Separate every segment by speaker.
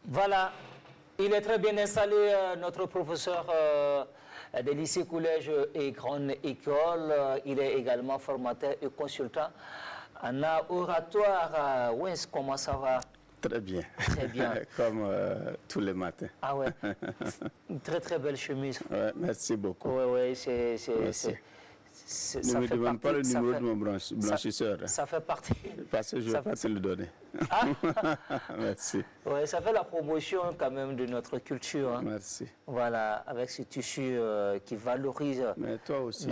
Speaker 1: Voilà, il est très bien installé, notre professeur des lycées, collèges et grandes écoles. Il est également formateur et consultant en oratoire. Wens, comment ça va?
Speaker 2: Très bien.
Speaker 1: Très bien.
Speaker 2: Comme tous les matins.
Speaker 1: Ah ouais, une très très belle chemise.
Speaker 2: Ouais, merci beaucoup.
Speaker 1: Oui,
Speaker 2: Ne me demande pas le numéro de mon blanchisseur.
Speaker 1: Ça fait partie.
Speaker 2: Parce que je ne vais pas te le donner.
Speaker 1: Ah.
Speaker 2: Merci.
Speaker 1: Ouais, ça fait la promotion quand même de notre culture. Hein.
Speaker 2: Merci.
Speaker 1: Voilà, avec ce tissu qui valorise.
Speaker 2: Mais toi aussi,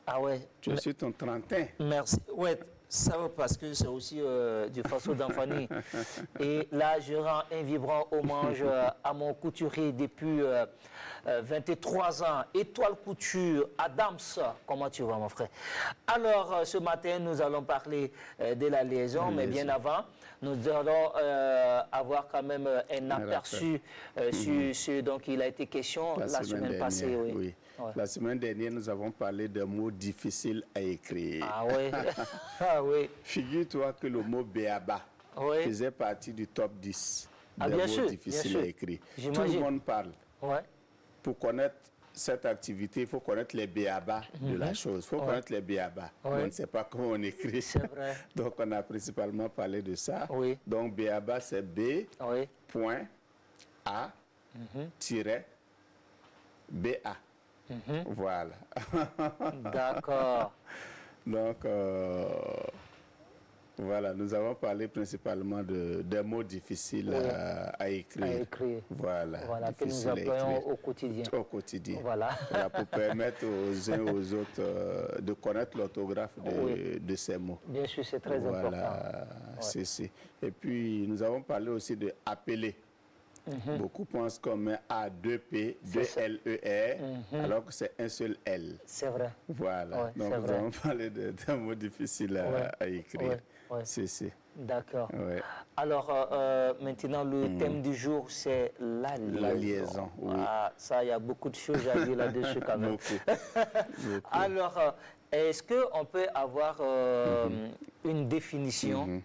Speaker 1: Ah ouais.
Speaker 2: Tu es sur ton 31.
Speaker 1: Merci. Ouais, ça parce que c'est aussi du faso d'Anfani. Et là, je rends un vibrant hommage à mon couturier depuis 23 ans. Étoile Couture, Adams. Comment tu vas, mon frère? Alors, ce matin, nous allons parler de la liaison, mais bien avant, nous allons avoir quand même un aperçu sur ce dont il a été question la semaine passée.
Speaker 2: Oui. Ouais. La semaine dernière, nous avons parlé de mots difficiles à écrire.
Speaker 1: Ah oui. Ah oui.
Speaker 2: Figure-toi que le mot béaba faisait partie du top 10 des mots difficiles à écrire. Tout le monde parle.
Speaker 1: Ouais.
Speaker 2: Pour connaître cette activité, il faut connaître les béabas de la chose. Il faut connaître les béabas. On ne sait pas comment on écrit.
Speaker 1: C'est vrai.
Speaker 2: Donc, on a principalement parlé de ça.
Speaker 1: Oui.
Speaker 2: Donc, béaba, c'est B, point, A, tiret, BA. Voilà.
Speaker 1: D'accord.
Speaker 2: Donc, voilà, nous avons parlé principalement des mots difficiles à écrire. Voilà,
Speaker 1: que nous employons au quotidien.
Speaker 2: Au quotidien.
Speaker 1: Voilà.
Speaker 2: Pour permettre aux uns et aux autres de connaître l'orthographe de ces mots.
Speaker 1: Bien sûr, c'est très important.
Speaker 2: Voilà, c'est. Et puis, nous avons parlé aussi de appeler. Beaucoup pensent comme un A, 2P, 2LER, alors que c'est un seul L.
Speaker 1: C'est vrai.
Speaker 2: Voilà. Donc, nous avons parlé d'un mot difficile à écrire. C'est.
Speaker 1: D'accord. Alors, maintenant, le thème du jour, c'est la liaison.
Speaker 2: La liaison, oui.
Speaker 1: Ah, ça, il y a beaucoup de choses à dire là-dessus quand même.
Speaker 2: Beaucoup.
Speaker 1: Alors, est-ce qu'on peut avoir une définition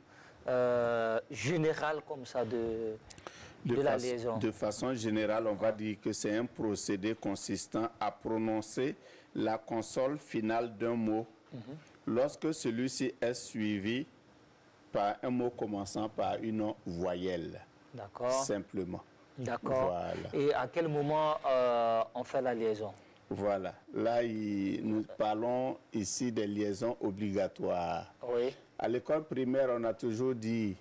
Speaker 1: générale comme ça de la liaison?
Speaker 2: De façon générale, on va dire que c'est un procédé consistant à prononcer la consonne finale d'un mot lorsque celui-ci est suivi par un mot commençant par une voyelle.
Speaker 1: D'accord.
Speaker 2: Simplement.
Speaker 1: D'accord.
Speaker 2: Voilà.
Speaker 1: Et à quel moment on fait la liaison?
Speaker 2: Voilà. Là, nous parlons ici des liaisons obligatoires.
Speaker 1: Oui.
Speaker 2: À l'école primaire, on a toujours dit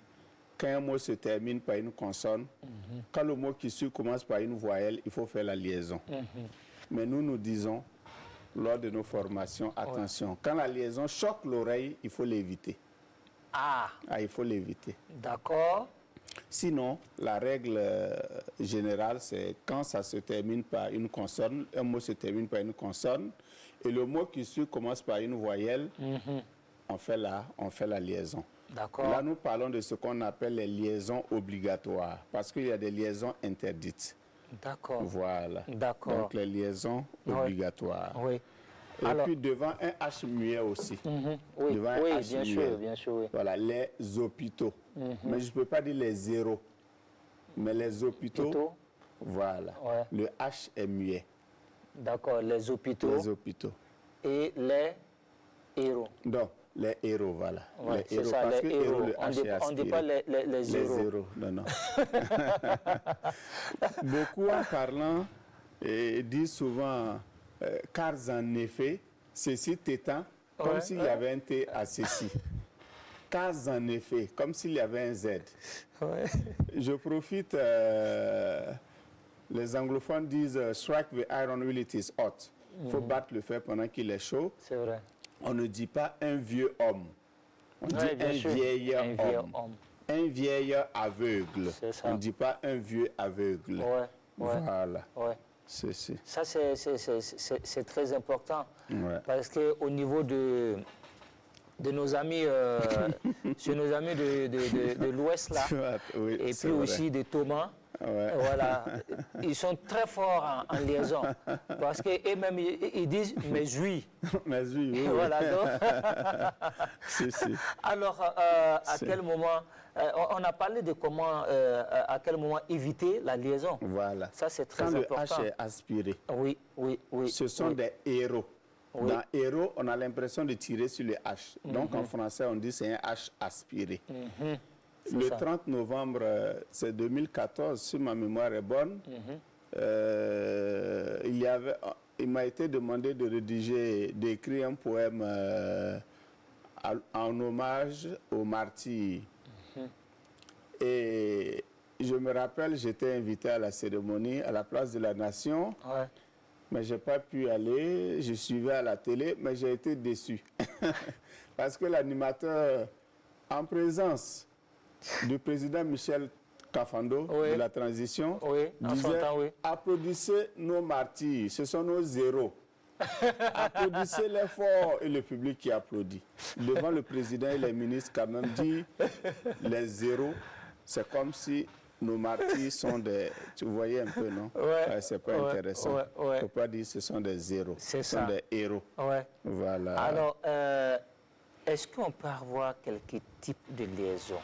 Speaker 2: quand un mot se termine par une consonne, quand le mot qui suit commence par une voyelle, il faut faire la liaison. Mais nous disons, lors de nos formations, attention, quand la liaison choque l'oreille, il faut l'éviter.
Speaker 1: Ah,
Speaker 2: il faut l'éviter.
Speaker 1: D'accord.
Speaker 2: Sinon, la règle générale, c'est quand ça se termine par une consonne, un mot se termine par une consonne, et le mot qui suit commence par une voyelle, on fait la liaison. Là, nous parlons de ce qu'on appelle les liaisons obligatoires, parce qu'il y a des liaisons interdites.
Speaker 1: D'accord.
Speaker 2: Voilà.
Speaker 1: D'accord.
Speaker 2: Donc, les liaisons obligatoires.
Speaker 1: Oui.
Speaker 2: Et puis, devant un H muet aussi.
Speaker 1: Oui,
Speaker 2: devant un H
Speaker 1: bien
Speaker 2: muet.
Speaker 1: sûr, bien sûr. Oui.
Speaker 2: Voilà, les hôpitaux. Mais je ne peux pas dire les zéros. Mais les hôpitaux, voilà. Le H est muet.
Speaker 1: D'accord, les hôpitaux.
Speaker 2: Les hôpitaux.
Speaker 1: Et les héros.
Speaker 2: Donc, les héros, voilà.
Speaker 1: Ouais,
Speaker 2: les héros,
Speaker 1: ça,
Speaker 2: parce
Speaker 1: les
Speaker 2: que
Speaker 1: héros.
Speaker 2: le H est aspiré.
Speaker 1: On ne dit pas les héros.
Speaker 2: Les héros, non. Beaucoup en parlant disent souvent, car en effet, ceci t'étant, comme s'il y avait un T à ceci. Car en effet, comme s'il y avait un Z. Je profite, les anglophones disent, strike the iron while it is hot. Il faut battre le fer pendant qu'il est chaud.
Speaker 1: C'est vrai.
Speaker 2: On ne dit pas un vieux homme. On dit un vieil homme. Un vieil aveugle. On ne dit pas un vieux aveugle. Voilà.
Speaker 1: Ça, c'est très important. Parce qu'au niveau de nos amis, chez nos amis de l'Ouest, là, et puis aussi de Thomas, Voilà, ils sont très forts en liaison. Parce qu'eux-mêmes, ils disent « mais oui ».
Speaker 2: Mais oui, oui.
Speaker 1: Voilà, donc.
Speaker 2: Si, si.
Speaker 1: Alors, à quel moment, on a parlé de comment, à quel moment éviter la liaison.
Speaker 2: Voilà.
Speaker 1: Ça, c'est très
Speaker 2: Quand
Speaker 1: important.
Speaker 2: le H est aspiré,
Speaker 1: Oui, oui, oui.
Speaker 2: ce sont
Speaker 1: oui.
Speaker 2: des héros.
Speaker 1: Oui.
Speaker 2: Dans héros, on a l'impression de tirer sur le H. Donc en français, on dit c'est un H aspiré. Le
Speaker 1: ça.
Speaker 2: 30 novembre, c'est 2014, si ma mémoire est bonne, il m'a été demandé de rédiger, d'écrire un poème en hommage aux martyrs. Et je me rappelle, j'étais invité à la cérémonie à la place de la Nation,
Speaker 1: Ouais.
Speaker 2: mais je n'ai pas pu aller. Je suivais à la télé, mais j'ai été déçu. Parce que l'animateur, en présence du président Michel Kafando
Speaker 1: Oui.
Speaker 2: de la transition,
Speaker 1: Oui, en son
Speaker 2: disait
Speaker 1: temps, oui.
Speaker 2: applaudissez nos martyrs, ce sont nos héros. Applaudissez les forts et le public qui applaudit. Devant le président et les ministres, quand même dit les héros, c'est comme si nos martyrs sont des... Tu voyais un peu, non?
Speaker 1: Ouais,
Speaker 2: C'est pas intéressant.
Speaker 1: ouais, ouais.
Speaker 2: Il ne faut pas dire ce sont des héros.
Speaker 1: C'est
Speaker 2: Ce
Speaker 1: ça.
Speaker 2: sont des héros.
Speaker 1: Ouais.
Speaker 2: Voilà.
Speaker 1: Alors, est-ce qu'on peut avoir quelques types de liaisons?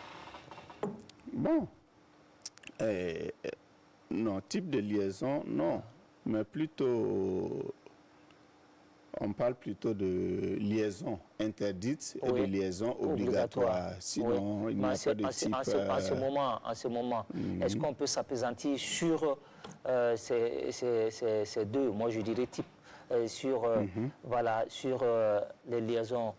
Speaker 2: Bon. Non, type de liaison, non. Mais plutôt... On parle plutôt de liaison interdite et
Speaker 1: Oui.
Speaker 2: de liaison obligatoire. Sinon,
Speaker 1: Oui.
Speaker 2: il n'y a
Speaker 1: Mais
Speaker 2: pas de type...
Speaker 1: en ce moment, est-ce qu'on peut s'appesantir sur ces deux, moi je dirais type, sur, voilà, sur les liaisons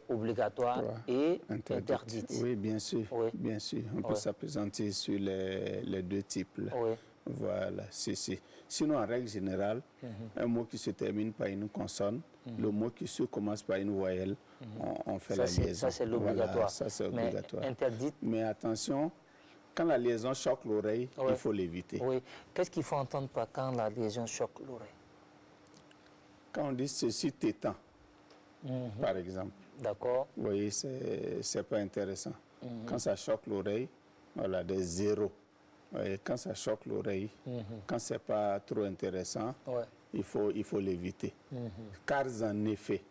Speaker 1: obligatoires et interdites?
Speaker 2: Oui, bien sûr.
Speaker 1: Oui.
Speaker 2: Bien sûr. On peut s'appesantir sur les deux types. Là.
Speaker 1: Oui.
Speaker 2: Voilà, si. Sinon, en règle générale, un mot qui se termine par une consonne, le mot qui se commence par une voyelle, on fait la liaison.
Speaker 1: Ça, c'est l'obligatoire.
Speaker 2: Voilà, ça, c'est obligatoire.
Speaker 1: Mais interdite?
Speaker 2: Mais attention, quand la liaison choque l'oreille, il faut l'éviter.
Speaker 1: Oui. Qu'est-ce qu'il faut entendre par quand la liaison choque l'oreille?
Speaker 2: Quand on dit ceci t'étend, par exemple,
Speaker 1: d'accord.
Speaker 2: vous voyez, c'est pas intéressant. Quand ça choque l'oreille, voilà, des zéros. Ouais, quand ça choque l'oreille, quand c'est pas trop intéressant, il faut l'éviter. Car en effet,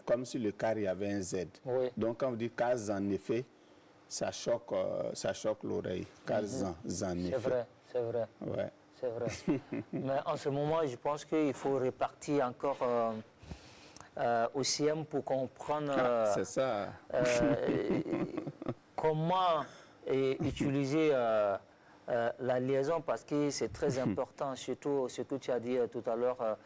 Speaker 2: comme si le car il y avait un Z.
Speaker 1: Oui.
Speaker 2: Donc quand on dit car en effet, ça choque l'oreille. Car en effet.
Speaker 1: C'est vrai.
Speaker 2: Ouais.
Speaker 1: C'est vrai. Mais en ce moment, je pense qu'il faut répartir encore au CM pour comprendre
Speaker 2: c'est ça.
Speaker 1: comment utiliser la liaison, parce que c'est très important, surtout ce que tu as dit tout à l'heure,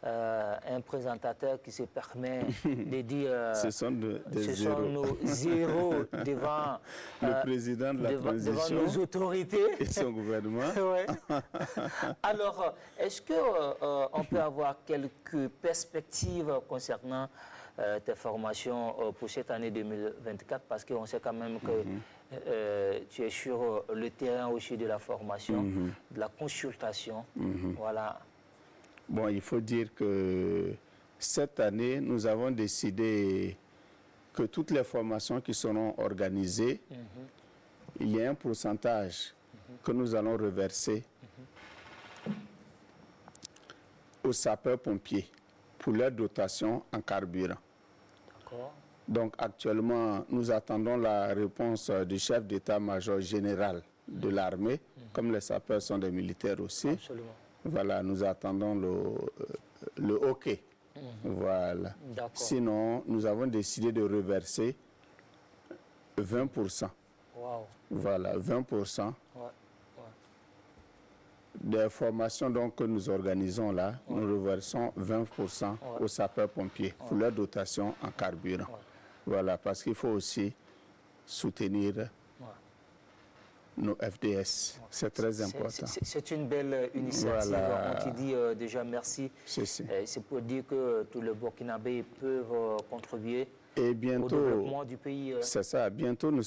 Speaker 1: un présentateur qui se permet de dire
Speaker 2: ce sont
Speaker 1: nos zéros devant
Speaker 2: le président de la transition,
Speaker 1: devant nos autorités
Speaker 2: et son gouvernement.
Speaker 1: Ouais. Alors, est-ce qu'on peut avoir quelques perspectives concernant tes formations pour cette année 2024, parce qu'on sait quand même que tu es sur le terrain aussi de la formation, de la consultation. Voilà.
Speaker 2: Bon, il faut dire que cette année, nous avons décidé que toutes les formations qui seront organisées, il y a un pourcentage que nous allons reverser aux sapeurs-pompiers pour leur dotation en carburant.
Speaker 1: D'accord.
Speaker 2: Donc actuellement, nous attendons la réponse du chef d'état-major général de l'armée, comme les sapeurs sont des militaires aussi.
Speaker 1: Absolument.
Speaker 2: Voilà, nous attendons le OK. Voilà. Sinon, nous avons décidé de reverser 20%.
Speaker 1: Wow.
Speaker 2: Voilà, 20%.
Speaker 1: Ouais.
Speaker 2: Des formations donc, que nous organisons là, nous reversons 20% aux sapeurs-pompiers pour leur dotation en carburant. Voilà, parce qu'il faut aussi soutenir nos FDS. C'est très important.
Speaker 1: C'est une belle initiative.
Speaker 2: Voilà.
Speaker 1: On te dit déjà merci. C'est pour dire que tous les Burkinabés peuvent contribuer
Speaker 2: et bientôt,
Speaker 1: au développement du pays.
Speaker 2: C'est ça. Bientôt, nous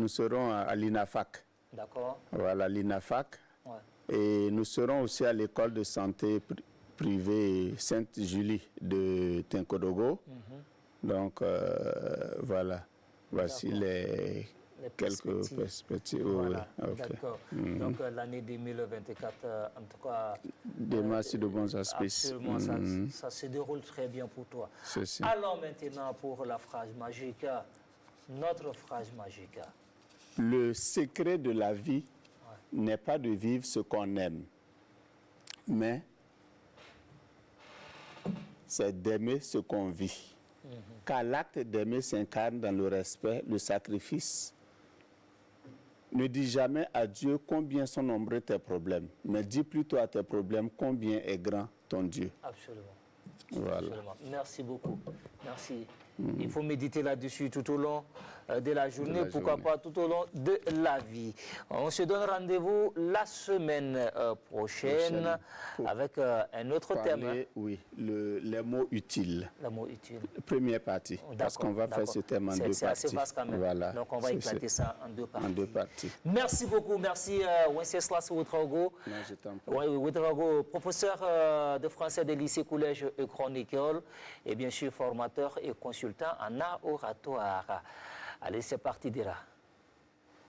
Speaker 2: serons à l'INAFAC.
Speaker 1: D'accord.
Speaker 2: Voilà, l'INAFAC. Et nous serons aussi à l'école de santé privée Sainte-Julie de Tinkodogo. Donc, voilà. Voici
Speaker 1: Les
Speaker 2: quelques perspectives.
Speaker 1: Voilà,
Speaker 2: Oui, ok.
Speaker 1: d'accord. Donc l'année 2024, en tout cas...
Speaker 2: Merci de bons aspects.
Speaker 1: Absolument, ça se déroule très bien pour toi.
Speaker 2: C'est ça.
Speaker 1: Allons maintenant pour la phrase magique, notre phrase magique.
Speaker 2: Le secret de la vie n'est pas de vivre ce qu'on aime, mais c'est d'aimer ce qu'on vit. Car l'acte d'aimer s'incarne dans le respect, le sacrifice. Ne dis jamais à Dieu combien sont nombreux tes problèmes, mais dis plutôt à tes problèmes combien est grand ton Dieu.
Speaker 1: Absolument.
Speaker 2: Voilà.
Speaker 1: Absolument. Merci beaucoup. Merci. Il faut méditer là-dessus tout au long de la journée, pourquoi pas tout au long de la vie. On se donne rendez-vous la semaine prochaine avec un autre thème. Hein.
Speaker 2: Oui, les mots utiles.
Speaker 1: Les mots utiles.
Speaker 2: Première partie, parce qu'on va faire ce thème en deux parties.
Speaker 1: C'est assez vaste quand même.
Speaker 2: Voilà.
Speaker 1: Donc on va éclater ça en deux parties.
Speaker 2: En deux parties.
Speaker 1: Merci beaucoup. Merci Wenceslas Ouedraogo.
Speaker 2: Non, je t'en prie.
Speaker 1: Ouedraogo, professeur de français des lycées, collèges et grandes écoles, et bien sûr formateur et consultant en art oratoire. Allez, c'est parti, Dira.